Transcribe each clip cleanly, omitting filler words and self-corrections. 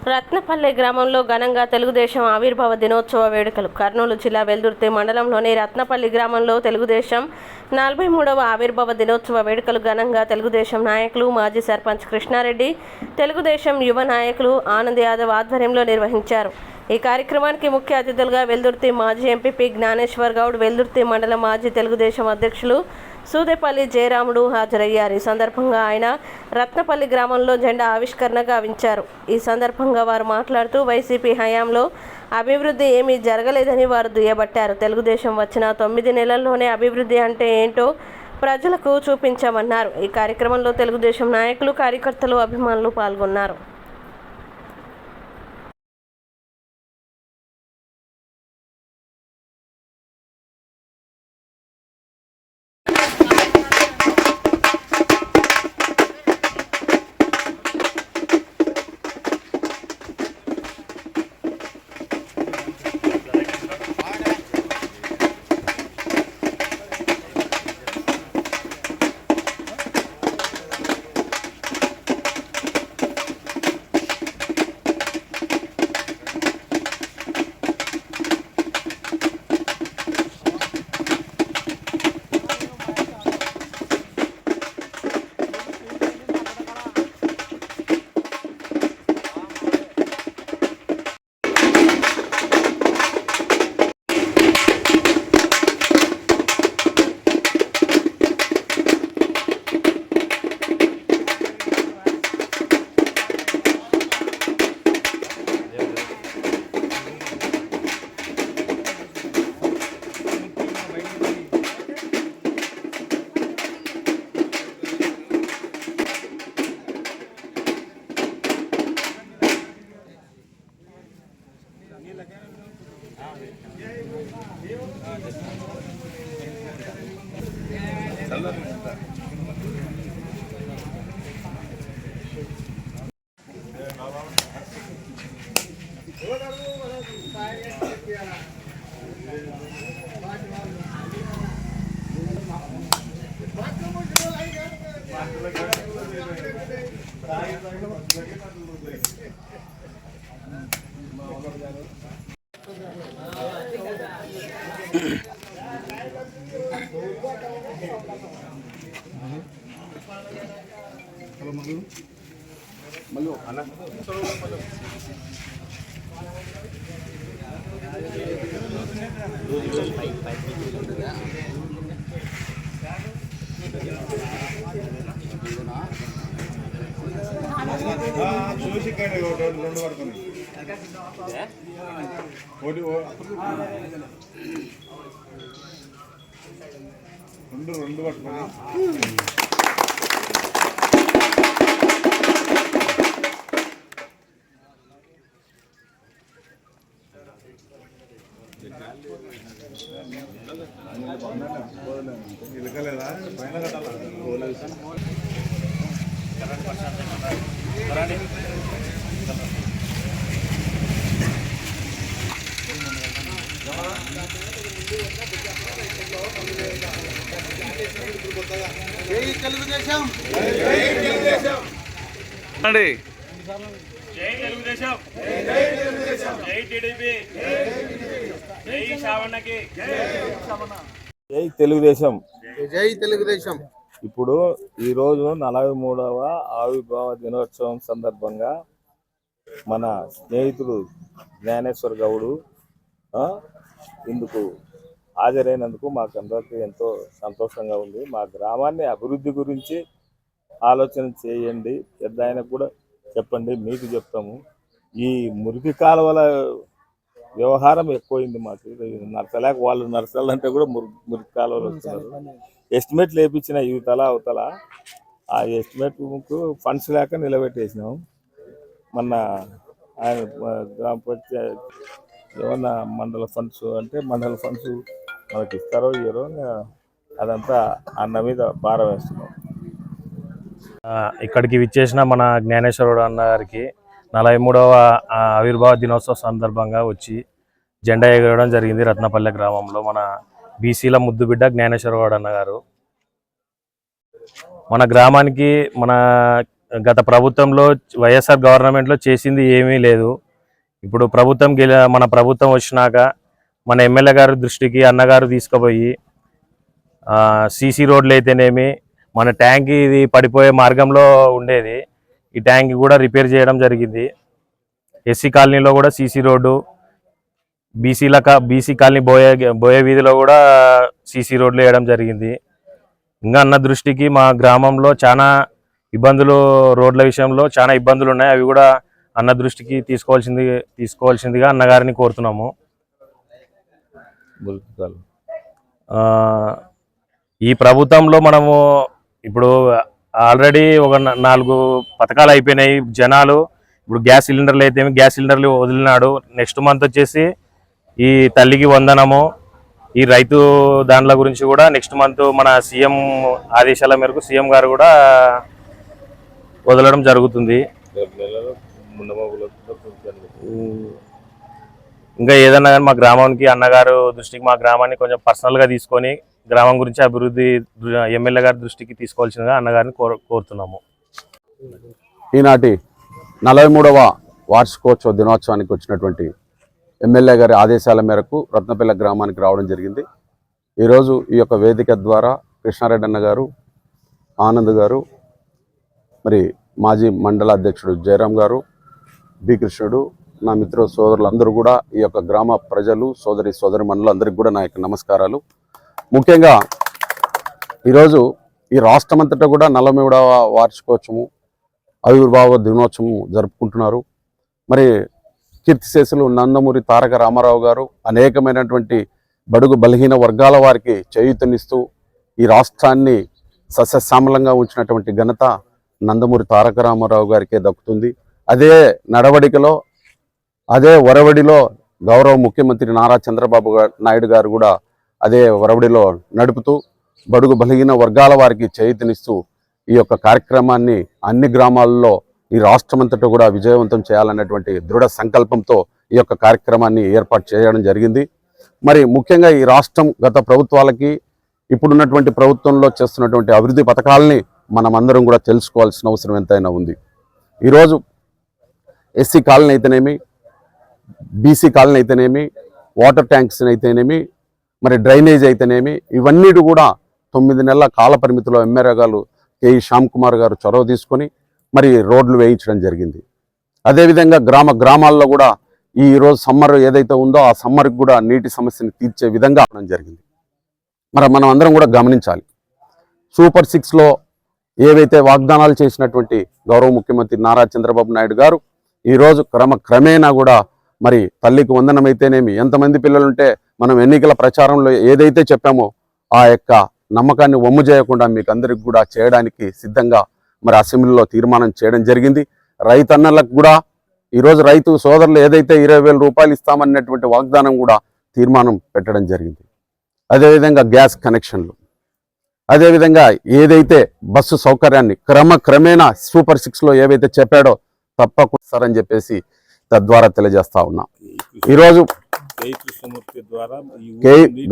రత్నపల్లె గ్రామంలో ఘనంగా తెలుగుదేశం ఆవిర్భావ దినోత్సవ వేడుకలు. కర్నూలు జిల్లా వెల్దుర్తి మండలంలోని రత్నపల్లి గ్రామంలో తెలుగుదేశం 43వ ఆవిర్భావ దినోత్సవ వేడుకలు ఘనంగా తెలుగుదేశం నాయకులు, మాజీ సర్పంచ్ కృష్ణారెడ్డి, తెలుగుదేశం యువ నాయకులు ఆనంద్ యాదవ్ ఆధ్వర్యంలో నిర్వహించారు. ఈ కార్యక్రమానికి ముఖ్య అతిథులుగా వెల్దుర్తి మాజీ ఎంపీపీ జ్ఞానేశ్వర్ గౌడ్, వెల్దుర్తి మండల మాజీ తెలుగుదేశం అధ్యక్షులు సూదేపల్లి జయరాముడు హాజరయ్యారు. ఈ సందర్భంగా ఆయన రత్నపల్లి గ్రామంలో జెండా ఆవిష్కరణ గావించారు. ఈ సందర్భంగా వారు మాట్లాడుతూ వైసీపీ హయాంలో అభివృద్ధి ఏమీ జరగలేదని వారు దుయ్యబట్టారు. తెలుగుదేశం వచ్చిన 9 నెలల్లోనే అభివృద్ధి అంటే ఏంటో ప్రజలకు చూపించామన్నారు. ఈ కార్యక్రమంలో తెలుగుదేశం నాయకులు, కార్యకర్తలు, అభిమానులు పాల్గొన్నారు. చూసి రెండు పడుతుంది రెండు పట్టుకొని ఇలకలేదా పైన కట్టాలి. జై తెలుగుదేశం, జై తెలుగుదేశం, జై టీడీపీ, జై శ్రావణకి, జై తెలుగుదేశం, జై తెలుగుదేశం. ఇప్పుడు ఈరోజు 43వ ఆవిర్భావ దినోత్సవం సందర్భంగా మన స్నేహితుడు జ్ఞానేశ్వర్ గౌడు ఇందుకు హాజరైనందుకు మాకందరికీ ఎంతో సంతోషంగా ఉంది. మా గ్రామాన్ని అభివృద్ధి గురించి ఆలోచన చేయండి, పెద్ద ఆయనకు కూడా చెప్పండి, మీకు చెప్తాము. ఈ మురికి కాలువల వ్యవహారం ఎక్కువైంది మాకు. నరసలేక వాళ్ళు నరసాలంటే కూడా మురికి కాలువలు వస్తున్నారు. ఎస్టిమేట్లు వేయించిన ఇవతల అవతల, ఆ ఎస్టిమేట్కు ఫండ్స్ లేక నిలబెట్టేసినాం. మొన్న ఆయన గ్రామ పంచాయతీ ఏమన్నా మండల ఫండ్స్ అంటే మండల ఫండ్స్ మనకి ఇస్తారో ఇయ్యరో, అదంతా అన్న మీద భారం వేస్తున్నాం. ఇక్కడికి విచ్చేసిన మన జ్ఞానేశ్వరుడు అన్న గారికి 43వ ఆవిర్భావ దినోత్సవ సందర్భంగా వచ్చి జెండా ఎగరడం జరిగింది. రత్నపల్లె గ్రామంలో మన బీసీల ముద్దుబిడ్డ జ్ఞానేశ్వరగౌడ్ అన్న గారు మన గ్రామానికి మన గత ప్రభుత్వంలో వైఎస్ఆర్ గవర్నమెంట్లో చేసింది ఏమీ లేదు. ఇప్పుడు మన ప్రభుత్వం వచ్చినాక మన ఎమ్మెల్యే గారి దృష్టికి అన్నగారు తీసుకుపోయి సీసీ రోడ్లు అయితేనేమి, మన ట్యాంక్ ఇది పడిపోయే మార్గంలో ఉండేది, ఈ ట్యాంక్ కూడా రిపేర్ చేయడం జరిగింది. ఎస్సీ కాలనీలో కూడా సీసీ రోడ్డు, బీసీ కాలనీ బోయ వీధిలో కూడా సీసీ రోడ్లు వేయడం జరిగింది. ఇంకా అన్న దృష్టికి మా గ్రామంలో చాలా ఇబ్బందులు, రోడ్ల విషయంలో చాలా ఇబ్బందులు ఉన్నాయి. అవి కూడా అన్న దృష్టికి తీసుకోవాల్సిందిగా అన్నగారిని కోరుతున్నాము. ఈ ప్రభుత్వంలో మనము ఇప్పుడు ఆల్రెడీ ఒక 4 పథకాలు అయిపోయినాయి. జనాలు ఇప్పుడు గ్యాస్ సిలిండర్లు వదిలినాడు. నెక్స్ట్ మంత్ వచ్చేసి ఈ తల్లికి వందనము, ఈ రైతు దాంట్ల గురించి కూడా నెక్స్ట్ మంత్ మన సీఎం ఆదేశాల మేరకు సీఎం గారు కూడా వదలడం జరుగుతుంది. ఇంకా ఏదన్నా కానీ మా గ్రామానికి అన్నగారు దృష్టికి, మా గ్రామాన్ని కొంచెం పర్సనల్గా తీసుకొని గ్రామం గురించి అభివృద్ధి ఎమ్మెల్యే గారి దృష్టికి తీసుకోవాల్సిందిగా అన్నగారిని కోరుతున్నాము. ఈనాటి 43వ వార్షికోత్సవ దినోత్సవానికి వచ్చినటువంటి ఎమ్మెల్యే గారి ఆదేశాల మేరకు రత్నపల్లి గ్రామానికి రావడం జరిగింది. ఈరోజు ఈ యొక్క వేదిక ద్వారా కృష్ణారెడ్డి అన్న గారు, ఆనంద్ గారు, మరి మాజీ మండల అధ్యక్షుడు జయరాం గారు, బి కృష్ణుడు, నా మిత్ర సోదరులందరూ కూడా, ఈ యొక్క గ్రామ ప్రజలు, సోదరి మండలందరికీ కూడా నా యొక్క నమస్కారాలు. ముఖ్యంగా ఈరోజు ఈ రాష్ట్రమంతటా కూడా 43వ వార్షికోత్సవం ఆవిర్భావ దినోత్సవం జరుపుకుంటున్నారు. మరి కీర్తిశేషులు నందమూరి తారక రామారావు గారు అనేకమైనటువంటి బడుగు బలహీన వర్గాల వారికి చేయూతనిస్తూ ఈ రాష్ట్రాన్ని సస్యశ్యామలంగా ఉంచినటువంటి ఘనత నందమూరి తారక రామారావు గారికే దక్కుతుంది. అదే నడవడికలో, అదే ఒరవడిలో గౌరవ ముఖ్యమంత్రి నారా చంద్రబాబు నాయుడు గారు కూడా అదే ఒరవడిలో నడుపుతూ బడుగు బలహీన వర్గాల వారికి చేయూతనిస్తూ ఈ యొక్క కార్యక్రమాన్ని అన్ని గ్రామాల్లో ఈ రాష్ట్రమంతటా కూడా విజయవంతం చేయాలనేటువంటి దృఢ సంకల్పంతో ఈ యొక్క కార్యక్రమాన్ని ఏర్పాటు చేయడం జరిగింది. మరి ముఖ్యంగా ఈ రాష్ట్రం గత ప్రభుత్వాలకి ఇప్పుడున్నటువంటి ప్రభుత్వంలో చేస్తున్నటువంటి అభివృద్ధి పథకాలని మనం అందరం కూడా తెలుసుకోవాల్సిన అవసరం ఎంతైనా ఉంది. ఈరోజు ఎస్సీ కాలనీ అయితేనేమి, బీసీ కాలనీ అయితేనేమి, వాటర్ ట్యాంక్స్ అయితేనేమి, మరి డ్రైనేజ్ అయితేనేమి, ఇవన్నీ కూడా 9 నెలల కాల పరిమితిలో ఎమ్మెల్యే గారు కేఈ శ్యామ్ కుమార్ గారు చొరవ తీసుకొని మరి రోడ్లు వేయించడం జరిగింది. అదేవిధంగా గ్రామాల్లో కూడా ఈరోజు సమ్మర్ ఏదైతే ఉందో ఆ సమ్మర్కి కూడా నీటి సమస్యను తీర్చే విధంగా అవడం జరిగింది. మరి మనం అందరం కూడా గమనించాలి. సూపర్ 6లో ఏవైతే వాగ్దానాలు చేసినటువంటి గౌరవ ముఖ్యమంత్రి నారా చంద్రబాబు నాయుడు గారు ఈరోజు క్రమేణా కూడా మరి తల్లికి వందనం అయితేనేమి, ఎంతమంది పిల్లలుంటే మనం ఎన్నికల ప్రచారంలో ఏదైతే చెప్పామో ఆ యొక్క నమ్మకాన్ని వమ్ము చేయకుండా మీకు అందరికి కూడా చేయడానికి సిద్ధంగా మరి అసెంబ్లీలో తీర్మానం చేయడం జరిగింది. రైతన్నలకు కూడా ఈరోజు రైతు సోదరులు ఏదైతే 20,000 రూపాయలు ఇస్తామన్నటువంటి వాగ్దానం కూడా తీర్మానం పెట్టడం జరిగింది. అదేవిధంగా గ్యాస్ కనెక్షన్లు, అదేవిధంగా ఏదైతే బస్సు సౌకర్యాన్ని క్రమేణా సూపర్ 6లో ఏవైతే చెప్పాడో తప్పకుండా అని చెప్పేసి తద్వారా తెలియజేస్తా ఉన్నా. ఈరోజు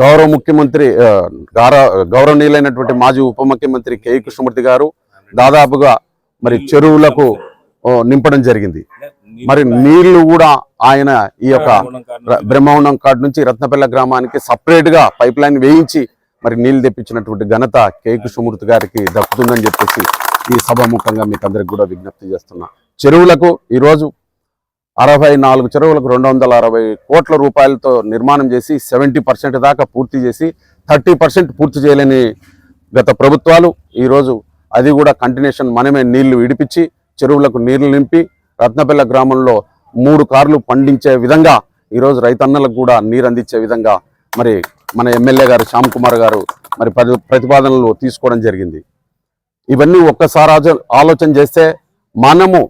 గౌరవ ముఖ్యమంత్రి గౌరవనీయులైనటువంటి మాజీ ఉప ముఖ్యమంత్రి కేఈ కృష్ణమూర్తి గారు దాదాపుగా మరి చెరువులకు నింపడం జరిగింది. మరి నీళ్లు కూడా ఆయన ఈ యొక్క బ్రహ్మవనం కాడ నుంచి రత్నపల్లి గ్రామానికి సపరేట్ గా పైప్ లైన్ వేయించి మరి నీళ్లు తెప్పించినటువంటి ఘనత కేఈ కృష్ణమూర్తి గారికి దక్కుతుందని చెప్పేసి ఈ సభాముఖంగా మీకు అందరికి కూడా విజ్ఞప్తి చేస్తున్నా. చెరువులకు ఈరోజు 64 చెరువులకు 260 కోట్ల రూపాయలతో నిర్మాణం చేసి 70% దాకా పూర్తి చేసి 30% పూర్తి చేయలేని గత ప్రభుత్వాలు ఈరోజు అది కూడా కంటిన్యూషన్ మనమే నీళ్లు విడిపించి చెరువులకు నీళ్లు నింపి రత్నపల్లి గ్రామంలో 3 కార్లు పండించే విధంగా ఈరోజు రైతన్నలకు కూడా నీరు అందించే విధంగా మరి మన ఎమ్మెల్యే గారు శ్యామ్ కుమార్ గారు మరి ప్రతిపాదనలు తీసుకోవడం జరిగింది. ఇవన్నీ ఒక్కసారి ఆలోచన చేస్తే మనము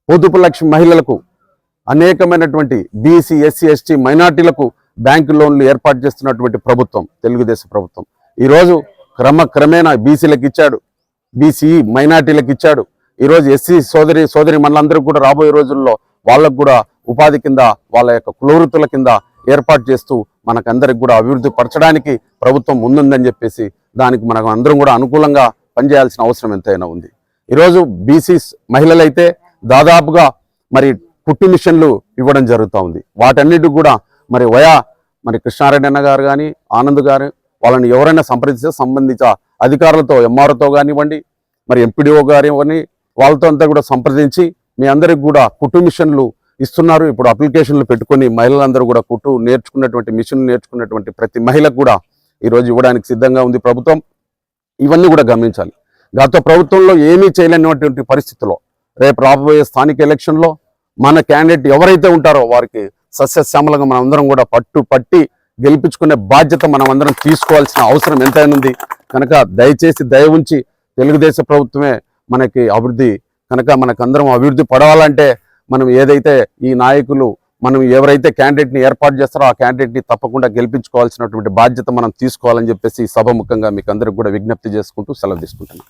పొదుపు లక్ష్మి మహిళలకు, అనేకమైనటువంటి బీసీ, ఎస్సీ, ఎస్టీ, మైనార్టీలకు బ్యాంకు లోన్లు ఏర్పాటు చేస్తున్నటువంటి ప్రభుత్వం తెలుగుదేశం ప్రభుత్వం. ఈరోజు క్రమేణా బీసీలకు ఇచ్చాడు, బీసీ మైనార్టీలకు ఇచ్చాడు. ఈరోజు ఎస్సీ సోదరి మనలందరూ కూడా రాబోయే రోజుల్లో వాళ్ళకు కూడా ఉపాధి కింద, వాళ్ళ యొక్క కులవృత్తుల కింద ఏర్పాటు చేస్తూ మనకందరికి కూడా అభివృద్ధి పరచడానికి ప్రభుత్వం ముందుందని చెప్పేసి దానికి మనం అందరం కూడా అనుకూలంగా పనిచేయాల్సిన అవసరం ఎంతైనా ఉంది. ఈరోజు బీసీ మహిళలైతే దాదాపుగా మరి కుట్టు మిషన్లు ఇవ్వడం జరుగుతూ ఉంది. వాటన్నిటికి కూడా మరి కృష్ణారెడ్డి అన్న గారు కానీ ఆనంద్ గారు వాళ్ళని ఎవరైనా సంప్రదిస్తే సంబంధిత అధికారులతో ఎంఆర్ఓతో కానివ్వండి, మరి ఎంపీడీఓ గారు ఇవ్వని వాళ్ళతో అంతా కూడా సంప్రదించి మీ అందరికి కూడా కుట్టు మిషన్లు ఇస్తున్నారు. ఇప్పుడు అప్లికేషన్లు పెట్టుకొని మహిళలందరూ కూడా కుట్టు నేర్చుకున్నటువంటి మిషన్లు నేర్చుకున్నటువంటి ప్రతి మహిళకు కూడా ఈరోజు ఇవ్వడానికి సిద్ధంగా ఉంది ప్రభుత్వం. ఇవన్నీ కూడా గమనించాలి. గత ప్రభుత్వంలో ఏమీ చేయలేనటువంటి పరిస్థితుల్లో రేపు రాబోయే స్థానిక ఎలక్షన్లో మన క్యాండిడేట్ ఎవరైతే ఉంటారో వారికి సస్యశ్యామలంగా మనం అందరం కూడా పట్టి గెలిపించుకునే బాధ్యత మనం అందరం తీసుకోవాల్సిన అవసరం ఎంతైనా ఉంది. కనుక దయచేసి దయ ఉంచి తెలుగుదేశం ప్రభుత్వమే మనకి అభివృద్ధి, కనుక మనకందరం అభివృద్ధి పడవాలంటే మనం ఏదైతే ఈ నాయకులు మనం ఎవరైతే క్యాండిడేట్ని ఏర్పాటు చేస్తారో ఆ క్యాండిడేట్ని తప్పకుండా గెలిపించుకోవాల్సినటువంటి బాధ్యత మనం తీసుకోవాలని చెప్పేసి సభముఖంగా మీకు అందరికి కూడా విజ్ఞప్తి చేసుకుంటూ సెలవు తీసుకుంటున్నాను.